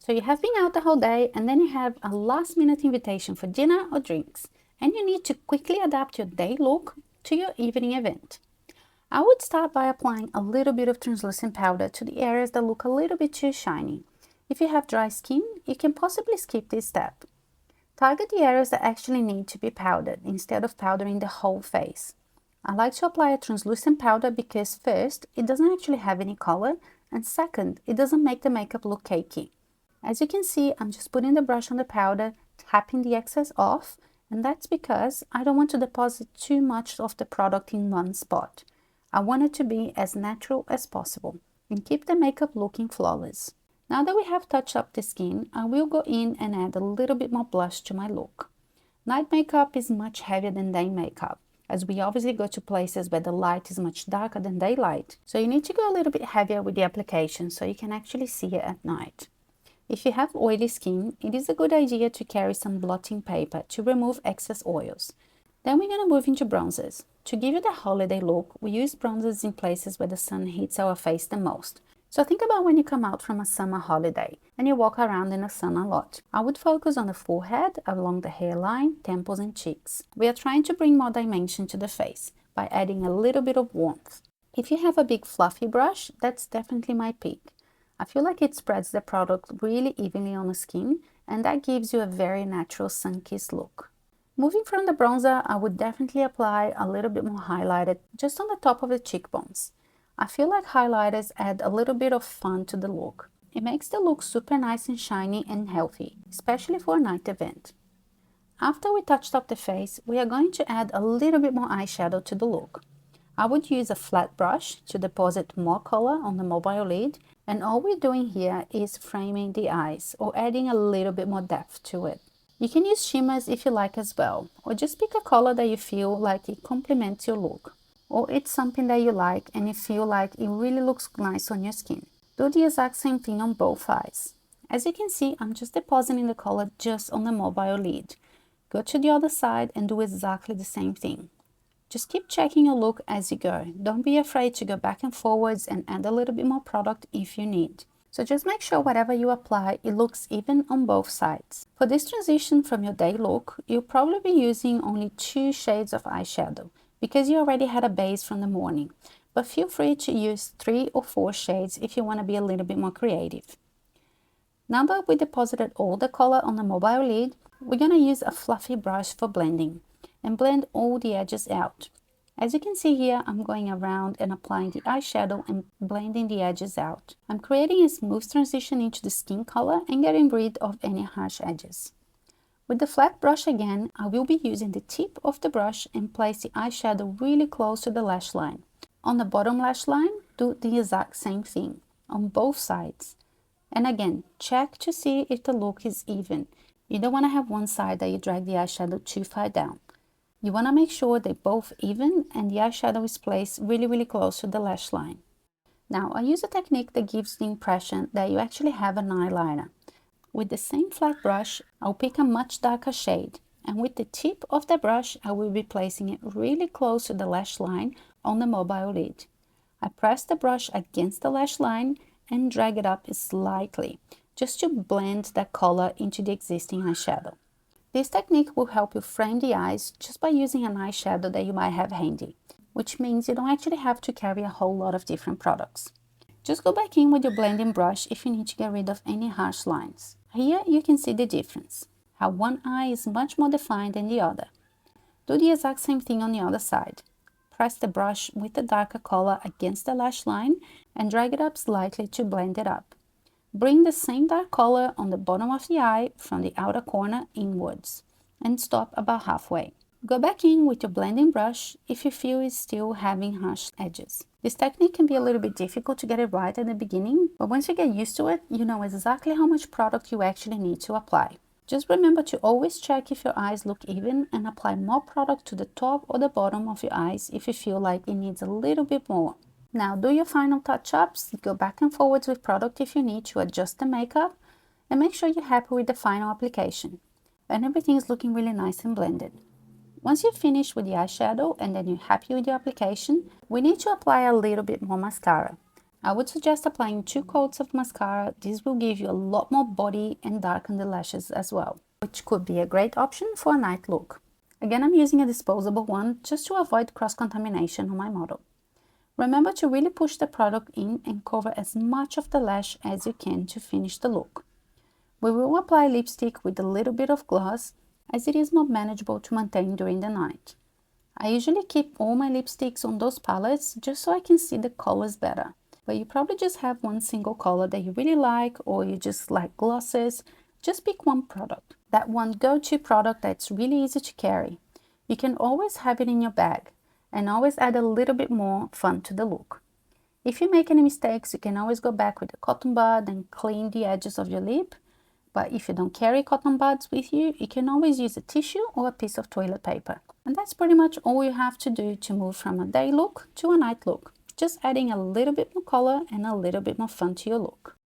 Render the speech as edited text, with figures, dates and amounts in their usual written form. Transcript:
So you have been out the whole day and then you have a last minute invitation for dinner or drinks, and you need to quickly adapt your day look to your evening event. I would start by applying a little bit of translucent powder to the areas that look a little bit too shiny. If you have dry skin, you can possibly skip this step. Target the areas that actually need to be powdered instead of powdering the whole face. I like to apply a translucent powder because first, it doesn't actually have any color, and second, it doesn't make the makeup look cakey. As you can see, I'm just putting the brush on the powder, tapping the excess off, and that's because I don't want to deposit too much of the product in one spot. I want it to be as natural as possible and keep the makeup looking flawless. Now that we have touched up the skin, I will go in and add a little bit more blush to my look. Night makeup is much heavier than day makeup, as we obviously go to places where the light is much darker than daylight. So you need to go a little bit heavier with the application so you can actually see it at night. If you have oily skin, it is a good idea to carry some blotting paper to remove excess oils. Then we're going to move into bronzers. To give you the holiday look, we use bronzers in places where the sun hits our face the most. So think about when you come out from a summer holiday and you walk around in the sun a lot. I would focus on the forehead, along the hairline, temples and cheeks. We are trying to bring more dimension to the face by adding a little bit of warmth. If you have a big fluffy brush, that's definitely my pick. I feel like it spreads the product really evenly on the skin, and that gives you a very natural sun-kissed look. Moving from the bronzer, I would definitely apply a little bit more highlighter just on the top of the cheekbones. I feel like highlighters add a little bit of fun to the look. It makes the look super nice and shiny and healthy, especially for a night event. After we touched up the face, we are going to add a little bit more eyeshadow to the look. I would use a flat brush to deposit more color on the mobile lid, and all we're doing here is framing the eyes or adding a little bit more depth to it. You can use shimmers if you like as well, or just pick a color that you feel like it complements your look, or it's something that you like and you feel like it really looks nice on your skin. Do the exact same thing on both eyes. As you can see, I'm just depositing the color just on the mobile lid. Go to the other side and do exactly the same thing. Just keep checking your look as you go. Don't be afraid to go back and forwards and add a little bit more product if you need. So just make sure whatever you apply, it looks even on both sides. For this transition from your day look, you'll probably be using only 2 shades of eyeshadow because you already had a base from the morning. But feel free to use 3 or 4 shades if you want to be a little bit more creative. Now that we deposited all the color on the mobile lid, we're going to use a fluffy brush for blending and blend all the edges out. As you can see here, I'm going around and applying the eyeshadow and blending the edges out. I'm creating a smooth transition into the skin color and getting rid of any harsh edges. With the flat brush again, I will be using the tip of the brush and place the eyeshadow really close to the lash line. On the bottom lash line, do the exact same thing on both sides. And again, check to see if the look is even. You don't want to have one side that you drag the eyeshadow too far down. You want to make sure they're both even and the eyeshadow is placed really close to the lash line. Now, I use a technique that gives the impression that you actually have an eyeliner. With the same flat brush, I'll pick a much darker shade, and with the tip of the brush, I will be placing it really close to the lash line on the mobile lid. I press the brush against the lash line and drag it up slightly, just to blend that color into the existing eyeshadow. This technique will help you frame the eyes just by using an eyeshadow that you might have handy, which means you don't actually have to carry a whole lot of different products. Just go back in with your blending brush if you need to get rid of any harsh lines. Here you can see the difference, how one eye is much more defined than the other. Do the exact same thing on the other side. Press the brush with the darker color against the lash line and drag it up slightly to blend it up. Bring the same dark color on the bottom of the eye from the outer corner inwards and stop about halfway. Go back in with your blending brush if you feel it's still having harsh edges. This technique can be a little bit difficult to get it right at the beginning, but once you get used to it, you know exactly how much product you actually need to apply. Just remember to always check if your eyes look even and apply more product to the top or the bottom of your eyes if you feel like it needs a little bit more. Now do your final touch-ups, go back and forwards with product if you need to adjust the makeup, and make sure you're happy with the final application. And everything is looking really nice and blended. Once you've finished with the eyeshadow and then you're happy with your application, we need to apply a little bit more mascara. I would suggest applying 2 coats of mascara. This will give you a lot more body and darken the lashes as well, which could be a great option for a night look. Again, I'm using a disposable one just to avoid cross-contamination on my model. Remember to really push the product in and cover as much of the lash as you can to finish the look. We will apply lipstick with a little bit of gloss as it is more manageable to maintain during the night. I usually keep all my lipsticks on those palettes just so I can see the colors better. But you probably just have one single color that you really like, or you just like glosses. Just pick one product. That one go-to product that's really easy to carry. You can always have it in your bag and always add a little bit more fun to the look. If you make any mistakes, you can always go back with a cotton bud and clean the edges of your lip. But if you don't carry cotton buds with you, you can always use a tissue or a piece of toilet paper. And that's pretty much all you have to do to move from a day look to a night look. Just adding a little bit more color and a little bit more fun to your look.